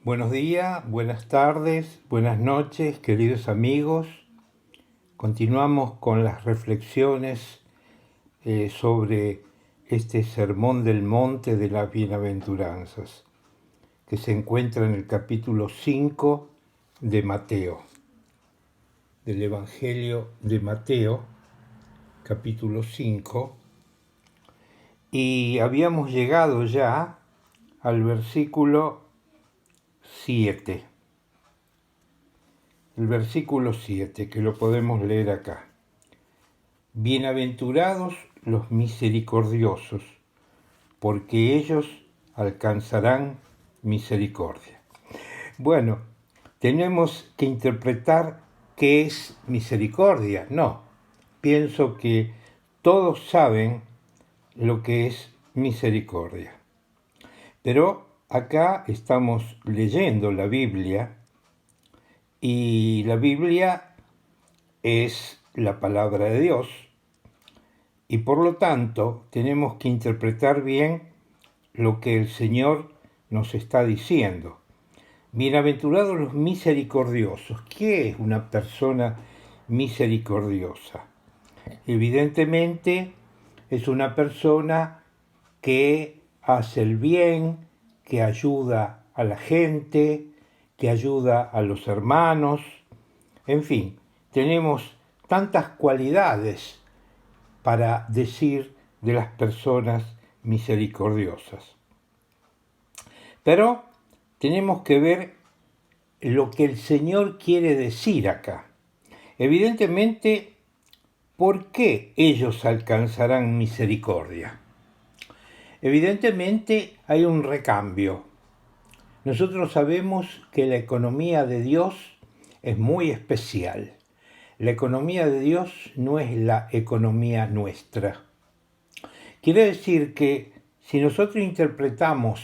Buenos días, buenas tardes, buenas noches, queridos amigos. Continuamos con las reflexiones sobre este Sermón del Monte de las Bienaventuranzas, que se encuentra en el capítulo 5 de Mateo, del Evangelio de Mateo, capítulo 5, y habíamos llegado ya al versículo 7. El versículo 7, que lo podemos leer acá. Bienaventurados los misericordiosos, porque ellos alcanzarán misericordia. Bueno, tenemos que interpretar qué es misericordia. No, pienso que todos saben lo que es misericordia. Pero acá estamos leyendo la Biblia y la Biblia es la palabra de Dios y por lo tanto tenemos que interpretar bien lo que el Señor nos está diciendo. Bienaventurados los misericordiosos. ¿Qué es una persona misericordiosa? Evidentemente es una persona que hace el bien, que ayuda a la gente, que ayuda a los hermanos. En fin, tenemos tantas cualidades para decir de las personas misericordiosas. Pero tenemos que ver lo que el Señor quiere decir acá. Evidentemente, ¿por qué ellos alcanzarán misericordia? Evidentemente hay un recambio. Nosotros sabemos que la economía de Dios es muy especial. La economía de Dios no es la economía nuestra. Quiere decir que si nosotros interpretamos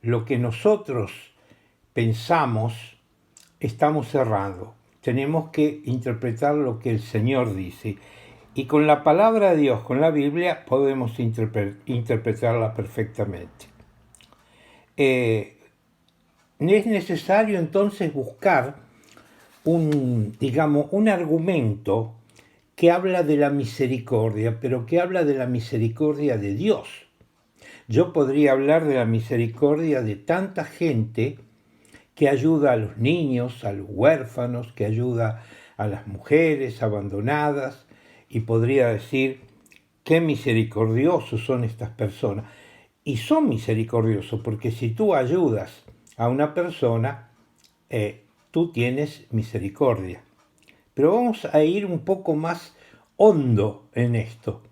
lo que nosotros pensamos, estamos errando. Tenemos que interpretar lo que el Señor dice. Y con la palabra de Dios, con la Biblia, podemos interpretarla perfectamente. Es necesario entonces buscar un argumento que habla de la misericordia, pero que habla de la misericordia de Dios. Yo podría hablar de la misericordia de tanta gente que ayuda a los niños, a los huérfanos, que ayuda a las mujeres abandonadas, y podría decir qué misericordiosos son estas personas. Y son misericordiosos porque si tú ayudas a una persona, tú tienes misericordia. Pero vamos a ir un poco más hondo en esto.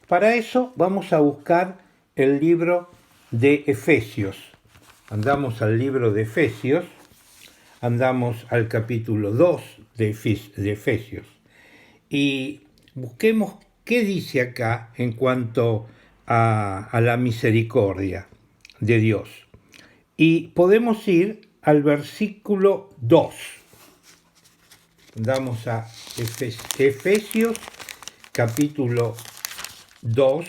Para eso vamos a buscar el libro de Efesios. Andamos al libro de Efesios, andamos al capítulo 2 de Efesios y busquemos qué dice acá en cuanto a la misericordia de Dios. Y podemos ir al versículo 2. Damos a Efesios capítulo 2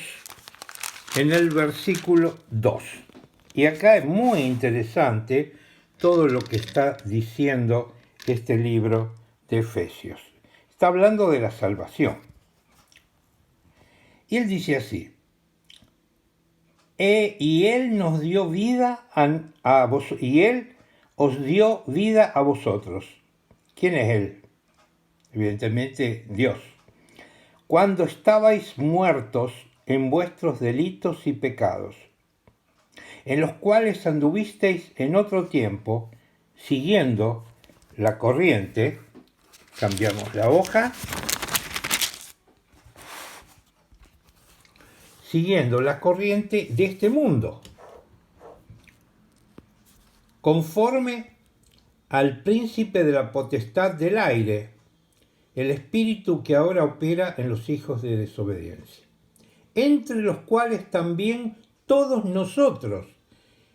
en el versículo 2. Y acá es muy interesante todo lo que está diciendo este libro de Efesios. Está hablando de la salvación. Y él dice así: y él nos dio vida a vosotros, y él os dio vida a vosotros. ¿Quién es él? Evidentemente Dios. Cuando estabais muertos en vuestros delitos y pecados, en los cuales anduvisteis en otro tiempo, siguiendo la corriente. Cambiamos la hoja. Siguiendo la corriente de este mundo, conforme al príncipe de la potestad del aire, el espíritu que ahora opera en los hijos de desobediencia, entre los cuales también todos nosotros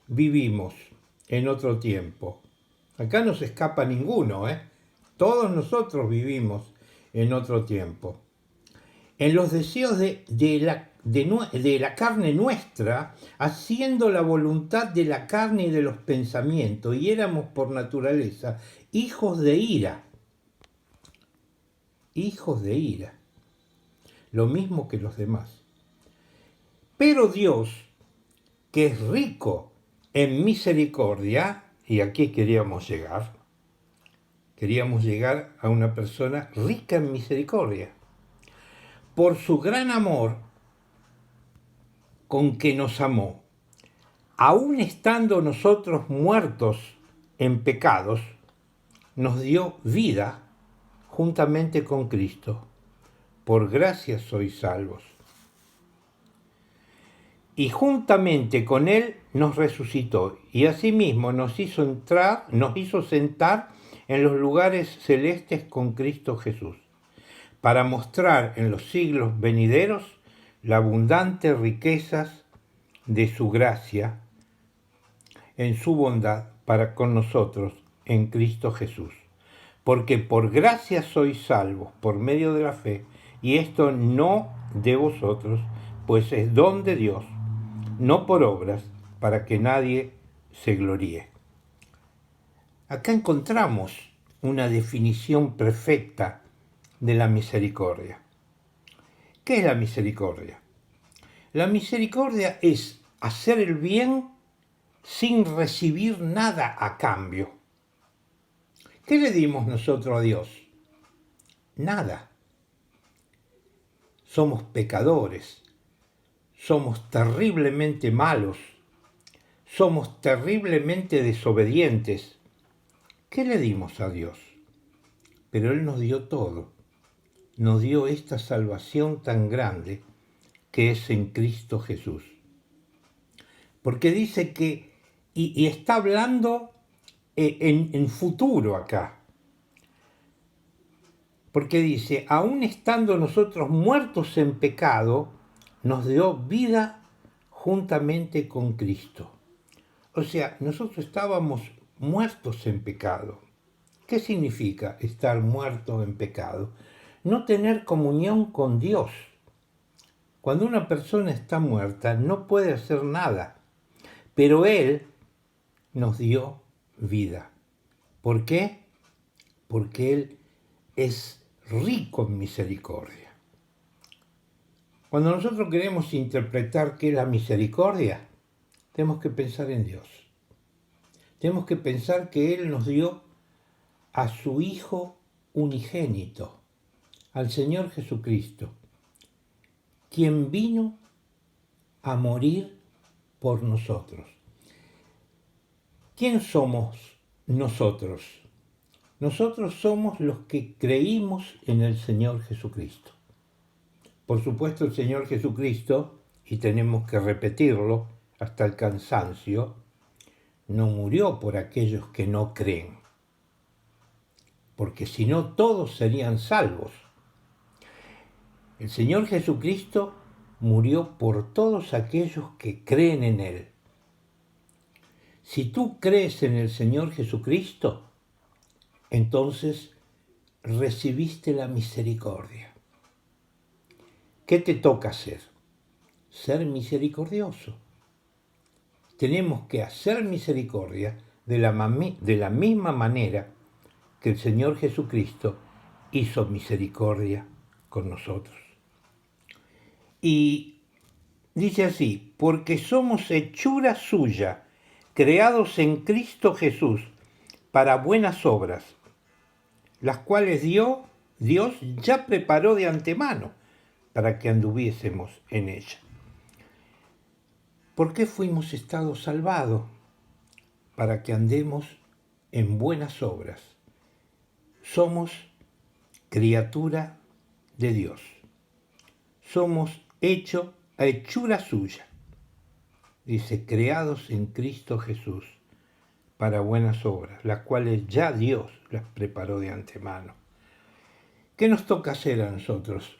vivimos en otro tiempo. Acá no se escapa ninguno, Todos nosotros vivimos en otro tiempo. En los deseos de de la carne nuestra, haciendo la voluntad de la carne y de los pensamientos, y éramos por naturaleza hijos de ira, lo mismo que los demás. Pero Dios, que es rico en misericordia, y aquí queríamos llegar a una persona rica en misericordia, por su gran amor con que nos amó, aun estando nosotros muertos en pecados, nos dio vida juntamente con Cristo. Por gracia sois salvos. Y juntamente con Él nos resucitó, y asimismo nos hizo sentar en los lugares celestes con Cristo Jesús, para mostrar en los siglos venideros las abundantes riquezas de su gracia en su bondad para con nosotros en Cristo Jesús. Porque por gracia sois salvos por medio de la fe, y esto no de vosotros, pues es don de Dios, no por obras, para que nadie se gloríe. Acá encontramos una definición perfecta de la misericordia. ¿Qué es la misericordia? La misericordia es hacer el bien sin recibir nada a cambio. ¿Qué le dimos nosotros a Dios? Nada. Somos pecadores, somos terriblemente malos, somos terriblemente desobedientes. ¿Qué le dimos a Dios? Pero Él nos dio todo. Nos dio esta salvación tan grande que es en Cristo Jesús. Porque dice que, y está hablando en futuro acá, porque dice, aun estando nosotros muertos en pecado, nos dio vida juntamente con Cristo. O sea, nosotros estábamos muertos en pecado. ¿Qué significa estar muerto en pecado? No tener comunión con Dios. Cuando una persona está muerta, no puede hacer nada. Pero Él nos dio vida. ¿Por qué? Porque Él es rico en misericordia. Cuando nosotros queremos interpretar qué es la misericordia, tenemos que pensar en Dios. Tenemos que pensar que Él nos dio a su Hijo unigénito, al Señor Jesucristo, quien vino a morir por nosotros. ¿Quién somos nosotros? Nosotros somos los que creímos en el Señor Jesucristo. Por supuesto, el Señor Jesucristo, y tenemos que repetirlo hasta el cansancio, no murió por aquellos que no creen, porque si no todos serían salvos. El Señor Jesucristo murió por todos aquellos que creen en Él. Si tú crees en el Señor Jesucristo, entonces recibiste la misericordia. ¿Qué te toca hacer? Ser misericordioso. Tenemos que hacer misericordia de la misma manera que el Señor Jesucristo hizo misericordia con nosotros. Y dice así, porque somos hechura suya, creados en Cristo Jesús, para buenas obras, las cuales Dios ya preparó de antemano para que anduviésemos en ella. ¿Por qué fuimos estados salvados? Para que andemos en buenas obras. Somos criatura de Dios. Somos hechura suya. Dice, creados en Cristo Jesús para buenas obras, las cuales ya Dios las preparó de antemano. ¿Qué nos toca hacer a nosotros?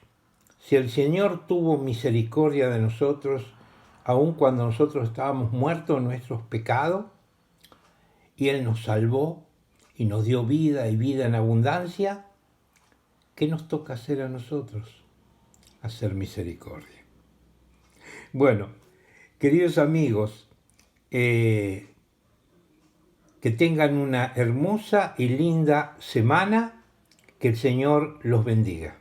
Si el Señor tuvo misericordia de nosotros, aun cuando nosotros estábamos muertos en nuestros pecados, y Él nos salvó y nos dio vida y vida en abundancia, ¿qué nos toca hacer a nosotros? Hacer misericordia. Bueno, queridos amigos, que tengan una hermosa y linda semana. Que el Señor los bendiga.